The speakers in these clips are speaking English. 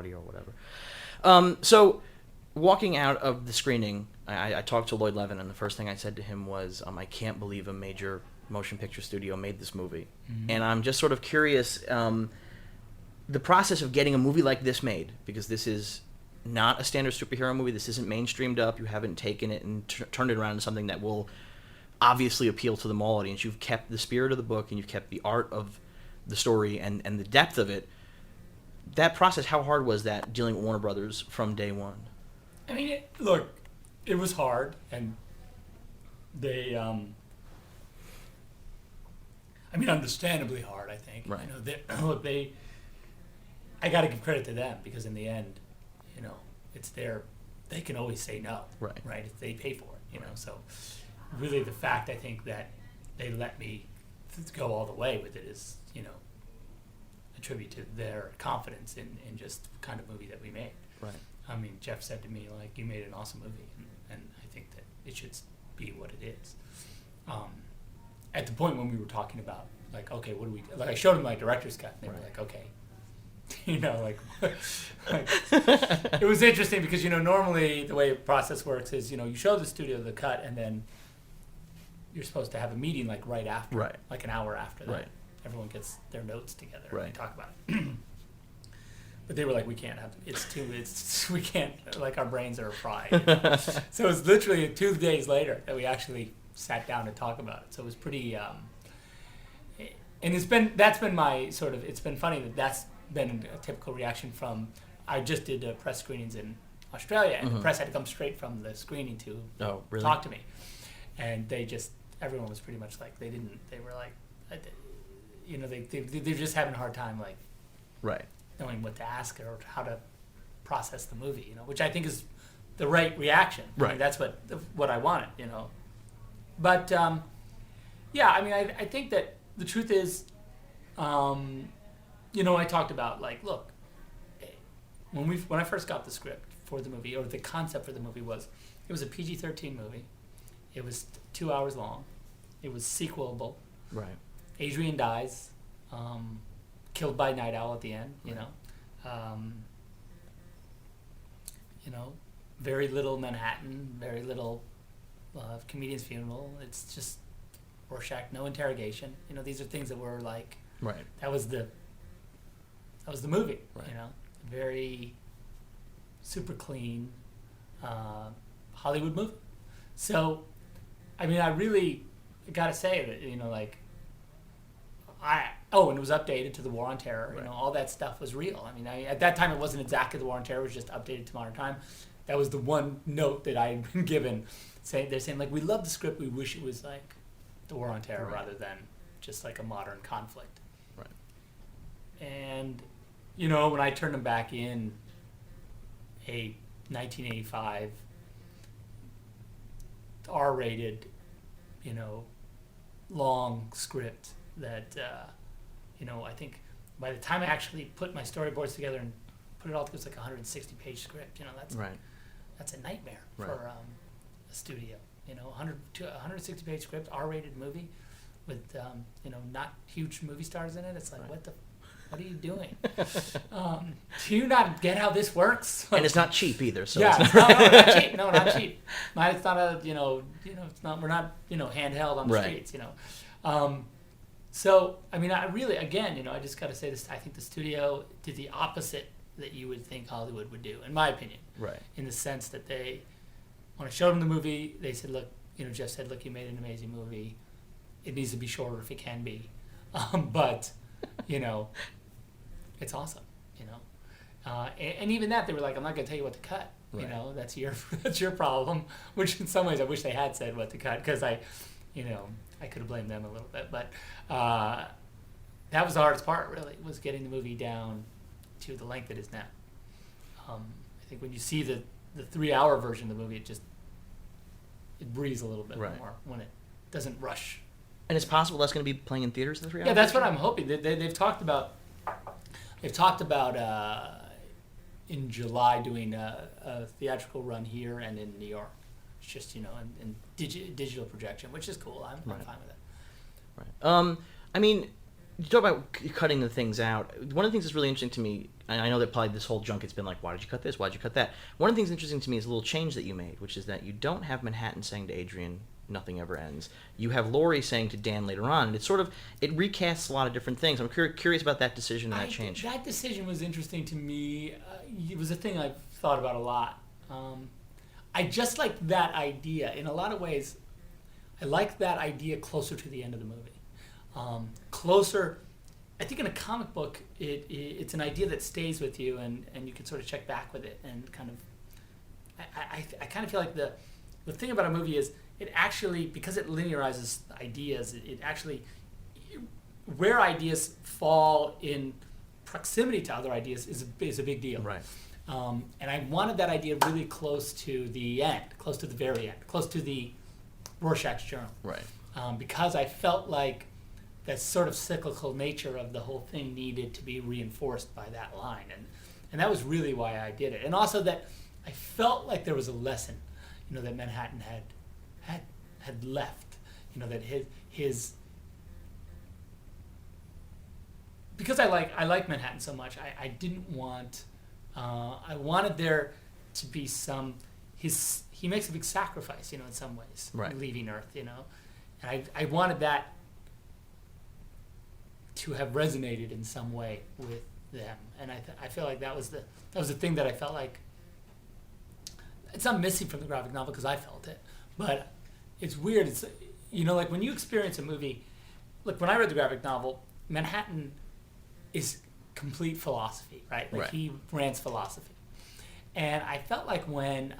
audio or whatever. So walking out of the screening, I talked to Lloyd Levin, and the first thing I said to him was, I can't believe a major motion picture studio made this movie. Mm-hmm. And I'm just sort of curious, the process of getting a movie like this made, because this is not a standard superhero movie. This isn't mainstreamed up. You haven't taken it and turned it around into something that will obviously appeal to the mall audience. You've kept the spirit of the book, and you've kept the art of the story and the depth of it. That process, how hard was that, dealing with Warner Brothers from day one? I mean, look, it was hard, and they, understandably hard, I think. Right. I got to give credit to them, because in the end, it's they can always say no, right? If they pay for it, know. So really, the fact, I think, that they let me go all the way with it is, a tribute to their confidence in just the kind of movie that we made. Right. I mean, Jeff said to me, like, you made an awesome movie, and I think that it should be what it is. At the point when we were talking about, like, okay, what do we do? Like, I showed them my director's cut, and they were like, okay. It was interesting because, normally the way the process works is, you show the studio the cut, and then you're supposed to have a meeting, like, right after, like an hour after that. Right. Everyone gets their notes together and they talk about it. But they were like, we can't have, we can't, like, our brains are fried. So it was literally 2 days later that we actually sat down to talk about it. So it was pretty, and that's been my sort of, it's been funny that's been a typical reaction from, I just did press screenings in Australia, and the press had to come straight from the screening to talk to me. And everyone was pretty much like, they were like, they're just having a hard time, like, knowing what to ask or how to process the movie, which I think is the right reaction. Right. I mean, that's what I wanted, But, I think that the truth is, I talked about, like, look, when I first got the script for the movie, or the concept for the movie it was a PG-13 movie. It was 2 hours long. It was sequelable. Right. Adrian dies, killed by Night Owl at the end, very little Manhattan, very little comedian's funeral. It's just Rorschach, no interrogation. These are things that were like, that was the movie, very super clean Hollywood movie. So, I mean, I really got to say that, and it was updated to the War on Terror. All that stuff was real. I mean, at that time, it wasn't exactly the War on Terror. It was just updated to modern time. That was the one note that I had been given. They're saying, like, we love the script. We wish it was like the War on Terror rather than just like a modern conflict. Right. And, when I turned them back in a 1985 R-rated, long script that, I think by the time I actually put my storyboards together and put it all together, it was like a 160-page script. That's a nightmare for a studio. 160-page script, R-rated movie with, not huge movie stars in it. It's like, what are you doing? Do you not get how this works? And it's not cheap either. So yeah, not cheap. No, not cheap. It's not a, it's not. We're not, handheld on the streets. So, I mean, I really, again, I just got to say this. I think the studio did the opposite that you would think Hollywood would do, in my opinion. Right. In the sense that when I showed them the movie, they said, look, Jeff said, look, you made an amazing movie. It needs to be shorter if it can be. But, it's awesome, and even that, they were like, I'm not going to tell you what to cut. Right. That's your problem, which in some ways I wish they had said what to cut, because I could have blamed them a little bit. But that was the hardest part, really, was getting the movie down to the length it is now. I think when you see the 3-hour version of the movie, it breathes a little bit more when it doesn't rush. And it's possible that's going to be playing in theaters, the 3-hour? Yeah, that's what I'm hoping. They've talked about in July doing a theatrical run here and in New York. It's just, in digital projection, which is cool. I'm fine with it. Right. I mean, you talk about cutting the things out. One of the things that's really interesting to me, and I know that probably this whole junk, it's been like, why did you cut this? Why did you cut that? One of the things interesting to me is a little change that you made, which is that you don't have Manhattan saying to Adrian, nothing ever ends. You have Laurie saying to Dan later on, and it's sort of, it recasts a lot of different things. I'm curious about that decision and that change. That decision was interesting to me. It was a thing I've thought about a lot. I just like that idea. In a lot of ways, I like that idea closer to the end of the movie. Closer, I think in a comic book, it's an idea that stays with you, and you can sort of check back with it, and kind of, I kind of feel like the thing about a movie is it actually, because it linearizes ideas, it actually, where ideas fall in proximity to other ideas is a big deal. Right. And I wanted that idea really close to the end, close to the very end, close to the Rorschach's journal. Right. Because I felt like that sort of cyclical nature of the whole thing needed to be reinforced by that line. And that was really why I did it. And also that I felt like there was a lesson, that Manhattan had left, that his because I like Manhattan so much, I didn't want, I wanted there to be he makes a big sacrifice, in some ways, right, leaving Earth, and I wanted that to have resonated in some way with them, and I feel like that was the thing that I felt like, it's not missing from the graphic novel because I felt it, but it's weird. It's, like when you experience a movie, like when I read the graphic novel, Manhattan is complete philosophy, right? Like, right, he rants philosophy. And I felt like when,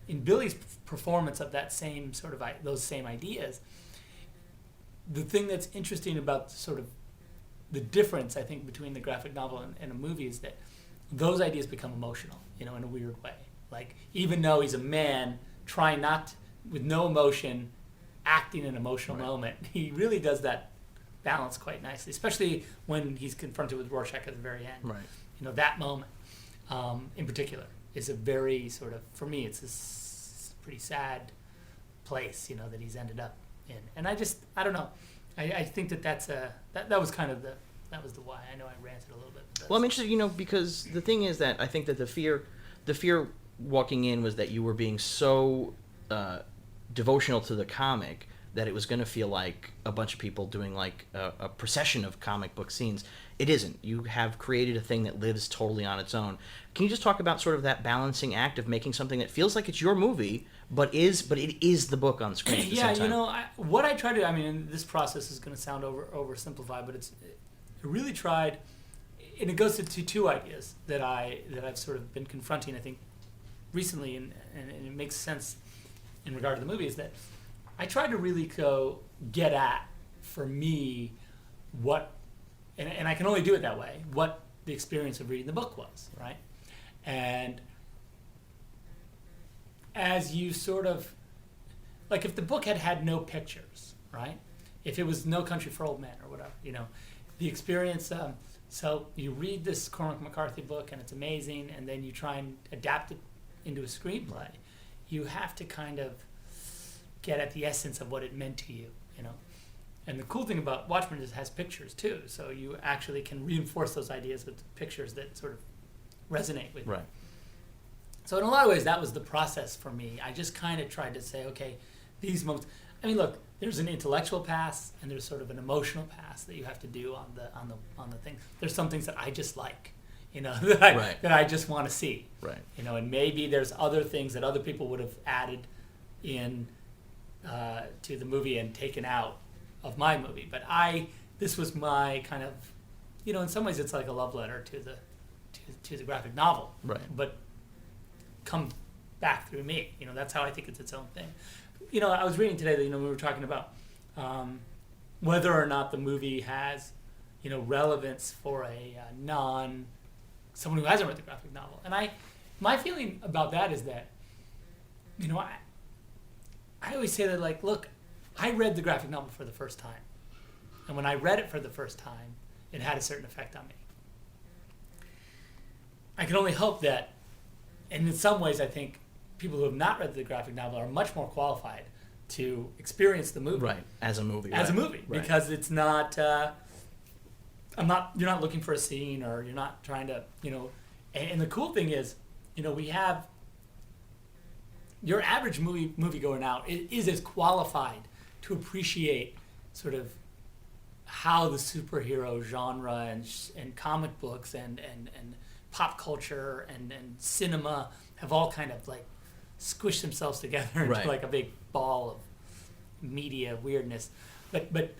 in Billy's performance of that same sort of, those same ideas, the thing that's interesting about sort of the difference, I think, between the graphic novel and a movie is that those ideas become emotional, in a weird way. Like, even though he's a man trying with no emotion, acting an emotional right moment, he really does that balance quite nicely, especially when he's confronted with Rorschach at the very end. Right. That moment, in particular, is a very sort of, for me, it's this pretty sad place, that he's ended up in. And I don't know. I think that was kind of that was the why. I know I ranted a little bit. Well, I'm interested, because the thing is that I think that the fear walking in was that you were being so devotional to the comic that it was going to feel like a bunch of people doing like a procession of comic book scenes. It isn't. You have created a thing that lives totally on its own. Can you just talk about sort of that balancing act of making something that feels like it's your movie, but it is the book on screen at the same time? What I try to, and this process is going to sound oversimplified, but I really tried, and it goes to two ideas that I've sort of been confronting, I think, recently, and it makes sense in regard to the movie, is that I tried to really get at, for me, what, and I can only do it that way, what the experience of reading the book was, right? And as you sort of, like, if the book had no pictures, right? If it was No Country for Old Men or whatever, the experience, so you read this Cormac McCarthy book and it's amazing, and then you try and adapt it into a screenplay. You have to kind of get at the essence of what it meant to you, And the cool thing about Watchmen is it has pictures too, so you actually can reinforce those ideas with pictures that sort of resonate with you. Right. So in a lot of ways, that was the process for me. I just kind of tried to say, okay, these moments. Look, there's an intellectual pass and there's sort of an emotional pass that you have to do on the thing. There's some things that I just like, that I just want to see. Right. And maybe there's other things that other people would have added in to the movie and taken out of my movie. But this was my kind of, in some ways it's like a love letter to the graphic novel. Right. But come back through me. That's how I think it's its own thing. I was reading today that, we were talking about whether or not the movie has, relevance for someone who hasn't read the graphic novel. And my feeling about that is that, I always say that, like, look, I read the graphic novel for the first time. And when I read it for the first time, it had a certain effect on me. I can only hope that, and in some ways I think people who have not read the graphic novel are much more qualified to experience the movie. Right, as a movie. As right. a movie, Right. because it's not. You're not looking for a scene, or you're not trying to, And the cool thing is, we have. Your average moviegoer now is as qualified to appreciate sort of how the superhero genre and comic books and pop culture and cinema have all kind of like squished themselves together into Right. like a big ball of media weirdness, but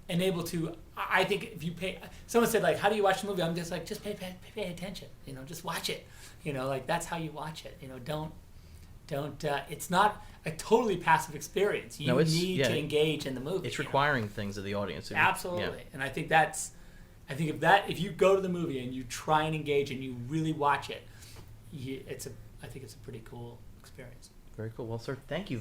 and able to. I think if you pay, someone said like, how do you watch the movie? I'm just like, just pay attention, just watch it, like that's how you watch it, don't. It's not a totally passive experience. You need to engage in the movie. It's requiring things of the audience. Absolutely, Yeah. and I think if you go to the movie and you try and engage and you really watch it, I think it's a pretty cool experience. Very cool. Well, sir, thank you